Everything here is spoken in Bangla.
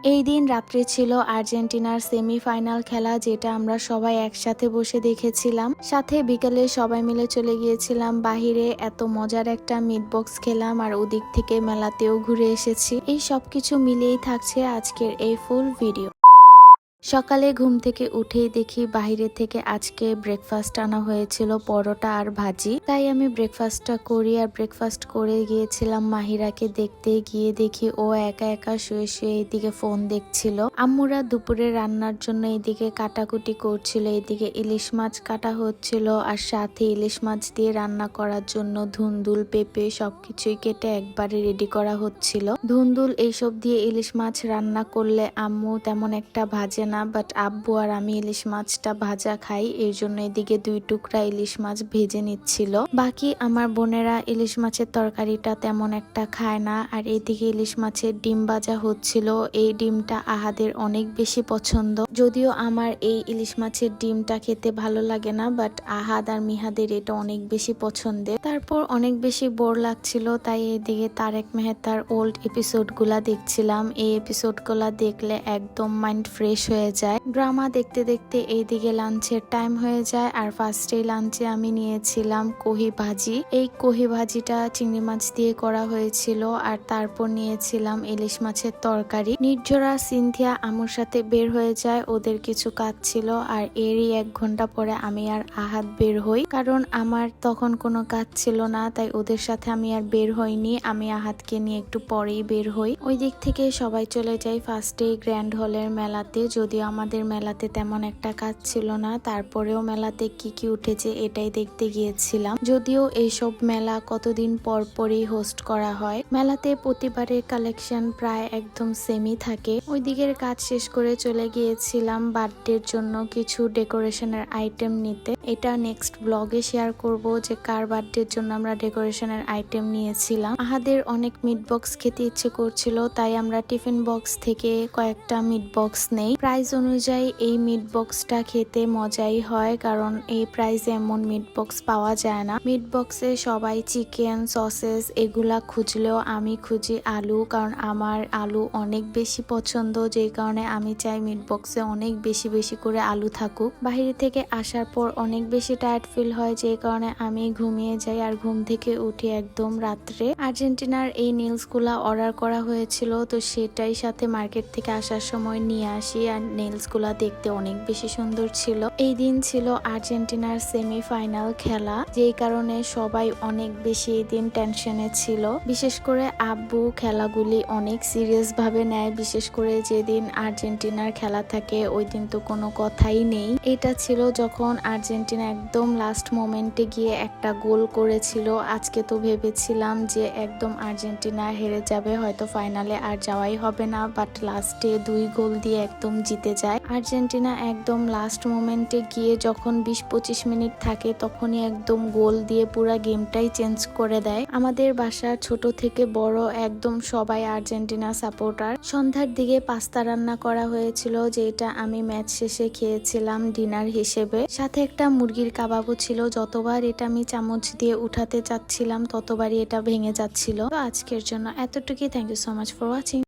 এই দিন রাত্রে ছিল আর্জেন্টিনার সেমিফাইনাল খেলা, যেটা আমরা সবাই একসাথে বসে দেখেছিলাম। সাথে বিকেলে সবাই মিলে চলে গিয়েছিলাম বাহিরে, এত মজার একটা মিট বক্স খেলাম আর ওদিক থেকে মেলাতেও ঘুরে এসেছি। এই সবকিছু মিলেই থাকছে আজকের এই ফুল ভিডিও। সকালে ঘুম থেকে উঠেই দেখি বাইরে থেকে আজকে ব্রেকফাস্ট আনা হয়েছিল, পরোটা আর ভাজি। তাই আমি ব্রেকফাস্টটা করি আর ব্রেকফাস্ট করে গিয়েছিলাম মাহিরাকে দেখতে। গিয়ে দেখি ও একা একা শুয়ে শুয়ে এদিকে ফোন দেখছিল। আম্মুরা দুপুরে রান্নার জন্য এদিকে কাটাকুটি করছিল, এদিকে ইলিশ মাছ কাটা হচ্ছিল আর সাথে ইলিশ মাছ দিয়ে রান্না করার জন্য ধুন্দুল, পেঁপে সবকিছুই কেটে একবারে রেডি করা হচ্ছিল। ধুন্দুল এইসব দিয়ে ইলিশ মাছ রান্না করলে আম্মু তেমন একটা ভাজে না, বাট আব্বু আর আমি ইলিশ মাছটা ভাজা খাই, এর জন্য এদিকে 2 টুকরা ইলিশ মাছ ভেজে নিচ্ছিল। বাকি আমার বোনেরা ইলিশ মাছের তরকারিটা তেমন একটা খায় না। আর এদিকে ইলিশ মাছের ডিম ভাজা হচ্ছিল। এই ডিমটা আহাদের অনেক বেশি পছন্দ, যদিও আমার এই ইলিশ মাছের ডিমটা খেতে ভালো লাগে না, বাট আহাদ আর মিহাদের এটা অনেক বেশি পছন্দের। তারপর অনেক বেশি বোর লাগছিল, তাই এদিকে তারেক মেহতার ওল্ড এপিসোড গুলা দেখছিলাম। এই এপিসোড গুলা দেখলে একদম মাইন্ড ফ্রেশ হয়ে যায়। ড্রামা দেখতে দেখতে এইদিকে লাঞ্চের টাইম হয়ে যায়। আর ফার্স্টে লাঞ্চে আমি নিয়েছিলাম কহি ভাজি। এই কহি ভাজিটা চিংড়ি মাছ দিয়ে করা হয়েছিল। আর তারপর নিয়েছিলাম ইলিশ মাছের তরকারি। নির্ঝরা, সিনথিয়া আমার সাথে বের হয়ে যায়, ওদের কিছু কাজ ছিল। আর এরই 1 ঘন্টা পরে আমি আর আহাদ বের হই, কারণ আমার তখন কোনো কাজ ছিল না, তাই ওদের সাথে আমি আর বের হইনি। আমি আহাদকে নিয়ে একটু পরেই বের হই। ওই দিক থেকে সবাই চলে যাই ফার্স্টে গ্র্যান্ড হলের মেলাতে। যদিও আমাদের মেলাতে তেমন একটা কাজ ছিল না, তারপরেও মেলাতে কি কি উঠেছে এটাই দেখতে গিয়েছিলাম। যদিও এইসব মেলা কতদিন পর পরই হোস্ট করা হয়। মেলাতে প্রতিবারের কালেকশন প্রায় একদম সেমই থাকে। ওই দিকের কাজ শেষ করে চলে গিয়েছিলাম বার্থডের জন্য কিছু ডেকোরেশনের আইটেম নিতে। এটা নেক্সট ব্লগে শেয়ার করব যে কার বার্থডের জন্য আমরা ডেকোরেশনের আইটেম নিয়েছিলাম। আহাদের অনেক মিট বক্স খেতে ইচ্ছে করছিল, তাই আমরা টিফিন বক্স থেকে কয়েকটা মিট বক্স নেই। প্রাইস অনুযায়ী এই মিট বক্সটা খেতে মজাই হয়, কারণ এই প্রাইসে এমন মিট বক্স পাওয়া যায় না। মিট বক্সে সবাই চিকেন, সসেস এগুলা খুঁজলেও আমি খুঁজি আলু, কারণ আমার আলু অনেক বেশি পছন্দ, যেই কারণে আমি চাই মিট বক্সে অনেক বেশি বেশি করে আলু থাকুক। বাইরে থেকে আসার পর অনেক বেশি টায়ার্ড ফিল হয়, যেই কারণে আমি ঘুমিয়ে যাই। আর ঘুম থেকে উঠি একদম রাত্রে। আর্জেন্টিনার এই নেলস গুলা অর্ডার করা হয়েছিল, তো সেটাই সাথে মার্কেট থেকে আসার সময় নিয়ে আসি। আর নেলস গুলা দেখতে অনেক বেশি সুন্দর ছিল। এই দিন ছিল আর্জেন্টিনার সেমিফাইনাল খেলা, যেই কারণে সবাই অনেক বেশি এই দিন টেনশনে ছিল। বিশেষ করে আব্বু খেলাগুলি অনেক সিরিয়াস ভাবে নেয়, বিশেষ করে যেদিন আর্জেন্টিনার খেলা থাকে ওই দিন তো কোনো কথাই নেই। এটা ছিল যখন আর্জেন্টিনা একদম লাস্ট মোমেন্টে গিয়ে একটা গোল করেছিল। আজকে তো ভেবেছিলাম যে একদম আর্জেন্টিনা হেরে যাবে, হয়তো ফাইনালে আর যাওয়াই হবে না, বাট লাস্টে 2 গোল দিয়ে একদম জিতে যায় আর্জেন্টিনা। একদম লাস্ট মোমেন্টে গিয়ে যখন 20-25 মিনিট থাকে তখনই একদম গোল দিয়ে পুরো গেমটাই চেঞ্জ করে দেয়। আমাদের বাসার ছোট থেকে বড় একদম সবাই আর্জেন্টিনা সাপোর্টার। সন্ধ্যার দিকে পাস্তা রান্না করা হয়েছিল, যেটা আমি ম্যাচ শেষে খেয়েছিলাম ডিনার হিসেবে। সাথে একটা মুরগির কাবাবও ছিল। যতবার এটা আমি চামচ দিয়ে উঠাতে চাচ্ছিলাম ততবারই এটা ভেঙে যাচ্ছিল। তো আজকের জন্য এতটুকুই। Thank you so much for watching.